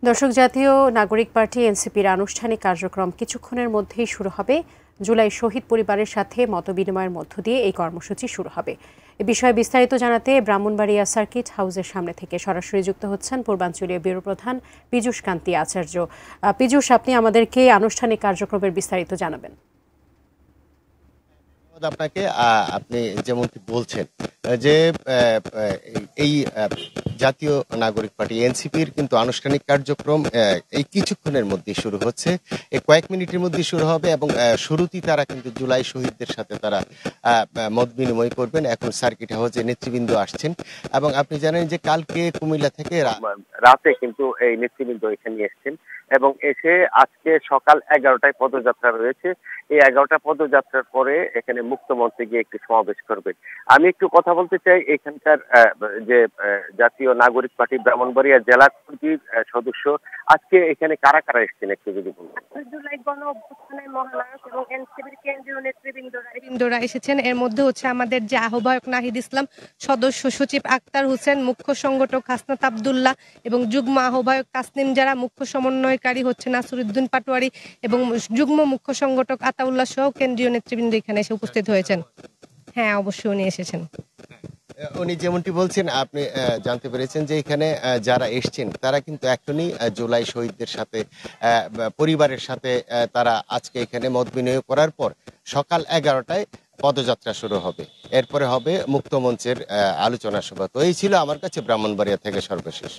দর্শক, জাতীয় নাগরিক পার্টি এনসিপির আনুষ্ঠানিক কার্যক্রম কিছুক্ষণের মধ্যেই শুরু হবে। জুলাই শহীদ পরিবারের সাথে মতবিনিময়ের মধ্য দিয়ে এই কর্মসূচি শুরু হবে। এ বিষয়ে বিস্তারিত জানাতে ব্রাহ্মণবাড়িয়া সার্কিট হাউসের সামনে থেকে সরাসরি যুক্ত হচ্ছেন পূর্বাঞ্চলীয় ব্যুরো প্রধান পীযূষ কান্তি আচার্য। পীযূষ, আপনি আমাদেরকে আনুষ্ঠানিক কার্যক্রমের বিস্তারিত জানাবেন। আপনাকে আপনি যেমনটি বলছেন যে এই জাতীয় নাগরিক পার্টি এনসিপির কিন্তু আনুষ্ঠানিক কার্যক্রম এই কিছুক্ষণের মধ্যে শুরু হচ্ছে। এই কয়েক মিনিটের মধ্যে শুরু হবে এবং শুরুতেই তারা কিন্তু জুলাই শহীদদের সাথে তারা মত বিনিময় করবেন। এখন সার্কিট হাউসে নেতৃবৃন্দ আসছেন এবং আপনি জানেন যে কালকে কুমিল্লা থেকে রাতে কিন্তু এই নেতৃবৃন্দ এখানে এসছেন এবং এসে আজকে সকাল 11টায় পদযাত্রা রয়েছে। এই 11টা পদযাত্রার পরে এখানে মুক্ত মঞ্চে গিয়ে একটি সমাবেশ করবে। আমি একটু কথা বলতে চাই এখানকার যে জাতীয় নাগরিক পার্টি ব্রাহ্মণবাড়িয়া জেলা কমিটির সদস্য আজকে এখানে কারা কারা এসেছেন একটু যদি বলবেন। জুলাই গণ অভ্যুত্থানের মহানায়ক এবং এনসিপির কেন্দ্রীয় নেতৃবৃন্দরা এসেছেন। এর মধ্যে হচ্ছে আমাদের যে আহ্বায়ক নাহিদ ইসলাম, সদস্য সচিব আক্তার হোসেন, মুখ্য সংগঠক হাসনাত আব্দুল্লাহ এবং যুগ্ম আহ্বায়ক তাসনিম, যারা মুখ্য সমন্বয়কারী হচ্ছে নাসিরউদ্দিন পাটোয়ারি এবং যুগ্ম মুখ্য সংগঠক আতাউল্লাহ সহ কেন্দ্রীয় নেতৃবৃন্দ এখানে এসে উপস্থিত হয়েছেন। হ্যাঁ, অবশ্যই উনি এসেছেন। উনি যেমনটি বলছেন, আপনি জানতে পেরেছেন যে এখানে যারা এসছেন তারা কিন্তু এখনই জুলাই শহীদদের সাথে পরিবারের সাথে তারা আজকে এখানে মত বিনিময় করার পর সকাল 11টায় পদযাত্রা শুরু হবে। এরপরে হবে মুক্ত মঞ্চের আলোচনা সভা। তো এই ছিল আমার কাছে ব্রাহ্মণবাড়িয়া থেকে সর্বশেষ।